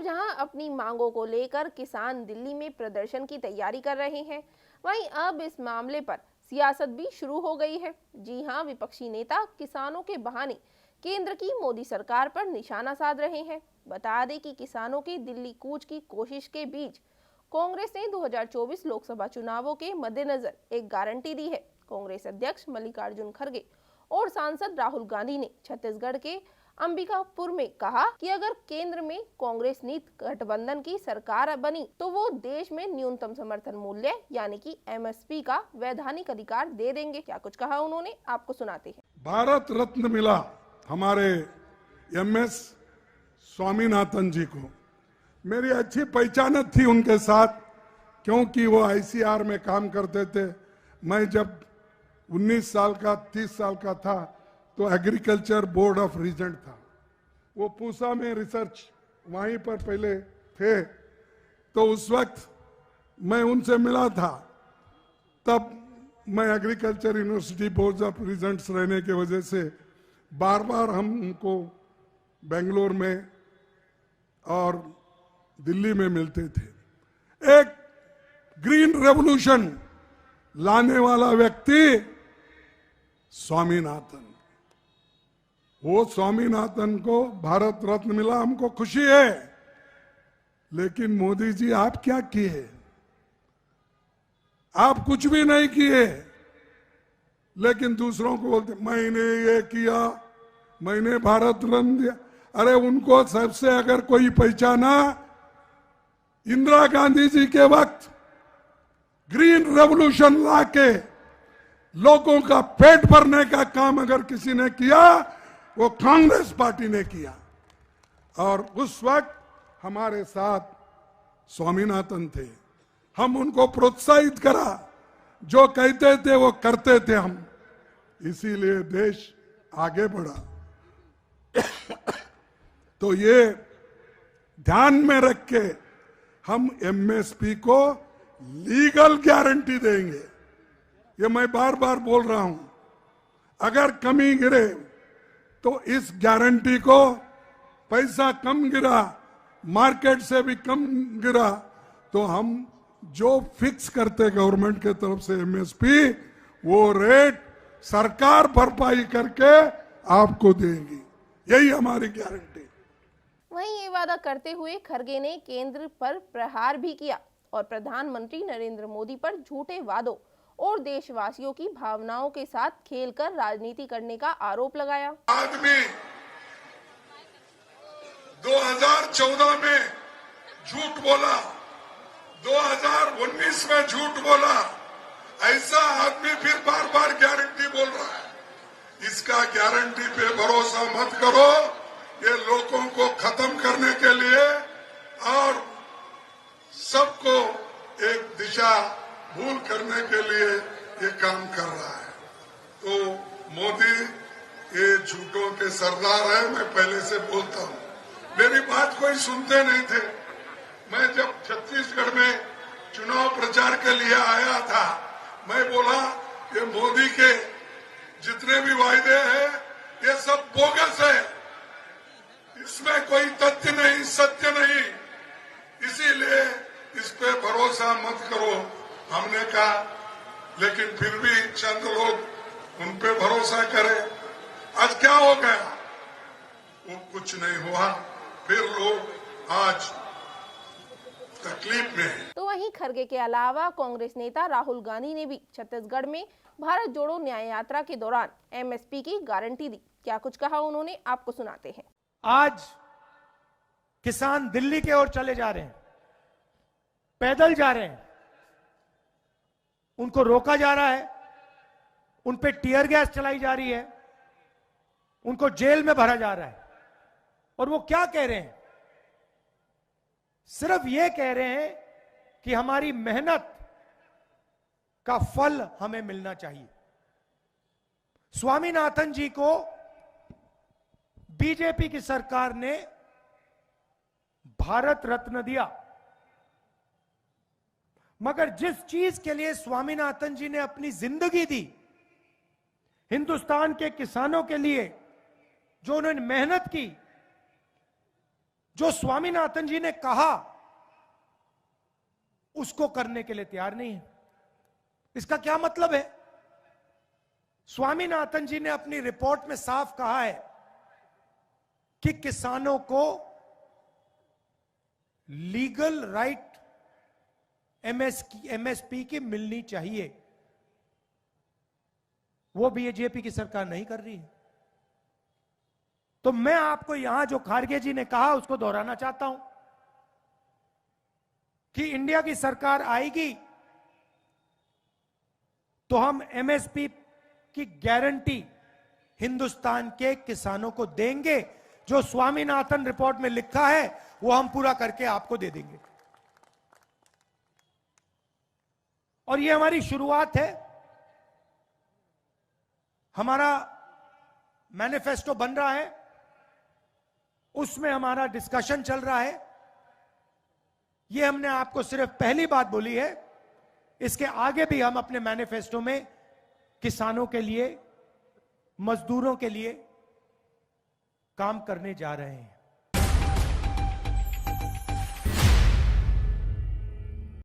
जहां अपनी मांगों को लेकर किसान दिल्ली में प्रदर्शन की तैयारी कर रहे हैं, वहीं अब इस मामले पर सियासत भी शुरू हो गई है। जी हां, विपक्षी नेता किसानों के बहाने केंद्र की मोदी सरकार पर निशाना साध रहे हैं। बता दें कि किसानों की दिल्ली कूच की कोशिश के बीच कांग्रेस ने 2024 लोकसभा चुनावों के मद्देनजर एक गारंटी दी है। कांग्रेस अध्यक्ष मल्लिकार्जुन खड़गे और सांसद राहुल गांधी ने छत्तीसगढ़ के अंबिकापुर में कहा कि अगर केंद्र में कांग्रेस नीति गठबंधन की सरकार बनी तो वो देश में न्यूनतम समर्थन मूल्य यानी कि एमएसपी का वैधानिक अधिकार दे देंगे। क्या कुछ कहा उन्होंने, आपको सुनाते हैं। भारत रत्न मिला हमारे एमएस स्वामीनाथन जी को। मेरी अच्छी पहचान थी उनके साथ, क्योंकि वो आईसीआर में काम करते थे। मैं जब 19 साल का 30 साल का था तो एग्रीकल्चर बोर्ड ऑफ रीजेंट था। वो पूसा में रिसर्च वहीं पर पहले थे, तो उस वक्त मैं उनसे मिला था। तब मैं agriculture university board of Regents रहने की वजह से बार बार हम उनको बेंगलोर में और दिल्ली में मिलते थे। एक ग्रीन रेवोल्यूशन लाने वाला व्यक्ति स्वामीनाथन। वो स्वामीनाथन को भारत रत्न मिला, हमको खुशी है। लेकिन मोदी जी आप क्या किए? आप कुछ भी नहीं किए, लेकिन दूसरों को बोलते मैंने ये किया, मैंने भारत रत्न दिया। अरे उनको सबसे अगर कोई पहचाना, इंदिरा गांधी जी के वक्त ग्रीन रेवोल्यूशन लाके लोगों का पेट भरने का काम अगर किसी ने किया, वो कांग्रेस पार्टी ने किया। और उस वक्त हमारे साथ स्वामीनाथन थे। हम उनको प्रोत्साहित करा, जो कहते थे वो करते थे हम, इसीलिए देश आगे बढ़ा। तो ये ध्यान में रख के हम एमएसपी को लीगल गारंटी देंगे। ये मैं बार बार बोल रहा हूं। अगर कमी गिरे तो इस गारंटी को पैसा कम गिरा, मार्केट से भी कम गिरा, तो हम जो फिक्स करते गवर्नमेंट के तरफ से एमएसपी, वो रेट सरकार भरपाई करके आपको देगी। यही हमारी गारंटी। वहीं ये वादा करते हुए खड़गे ने केंद्र पर प्रहार भी किया और प्रधानमंत्री नरेंद्र मोदी पर झूठे वादों और देशवासियों की भावनाओं के साथ खेलकर राजनीति करने का आरोप लगाया। आदमी 2014 में झूठ बोला, 2019 में झूठ बोला, ऐसा आदमी फिर बार बार गारंटी बोल रहा है। इसका गारंटी पे भरोसा मत करो। ये लोगों को खत्म करने के लिए और सबको एक दिशा भूल करने के लिए ये काम कर रहा है। तो मोदी ये झूठों के सरदार है, मैं पहले से बोलता हूँ। मेरी बात कोई सुनते नहीं थे। मैं जब छत्तीसगढ़ में चुनाव प्रचार के लिए आया था, मैं बोला ये मोदी के जितने भी वायदे हैं ये सब बोगस है, इसमें कोई तथ्य नहीं, सत्य नहीं, इसीलिए इस पे भरोसा मत करो, हमने कहा। लेकिन फिर भी चंद लोग उन पे भरोसा करे। आज क्या हो गया? वो कुछ नहीं हुआ, फिर लोग आज तकलीफ में है। तो वहीं खड़गे के अलावा कांग्रेस नेता राहुल गांधी ने भी छत्तीसगढ़ में भारत जोड़ो न्याय यात्रा के दौरान एमएसपी की गारंटी दी। क्या कुछ कहा उन्होंने, आपको सुनाते हैं। आज किसान दिल्ली की ओर चले जा रहे हैं, पैदल जा रहे हैं, उनको रोका जा रहा है, उन पे टीयर गैस चलाई जा रही है, उनको जेल में भरा जा रहा है। और वो क्या कह रहे हैं? सिर्फ ये कह रहे हैं कि हमारी मेहनत का फल हमें मिलना चाहिए। स्वामीनाथन जी को बीजेपी की सरकार ने भारत रत्न दिया, मगर जिस चीज के लिए स्वामीनाथन जी ने अपनी जिंदगी दी, हिंदुस्तान के किसानों के लिए जो उन्होंने मेहनत की, जो स्वामीनाथन जी ने कहा उसको करने के लिए तैयार नहीं है। इसका क्या मतलब है? स्वामीनाथन जी ने अपनी रिपोर्ट में साफ कहा है कि किसानों को लीगल राइट एमएसपी की मिलनी चाहिए। वो बीजेपी की सरकार नहीं कर रही है। तो मैं आपको यहां जो खारगे जी ने कहा उसको दोहराना चाहता हूं कि इंडिया की सरकार आएगी तो हम एमएसपी की गारंटी हिंदुस्तान के किसानों को देंगे। जो स्वामीनाथन रिपोर्ट में लिखा है वो हम पूरा करके आपको दे देंगे। और ये हमारी शुरुआत है। हमारा मैनिफेस्टो बन रहा है, उसमें हमारा डिस्कशन चल रहा है। ये हमने आपको सिर्फ पहली बात बोली है। इसके आगे भी हम अपने मैनिफेस्टो में किसानों के लिए, मजदूरों के लिए काम करने जा रहे हैं।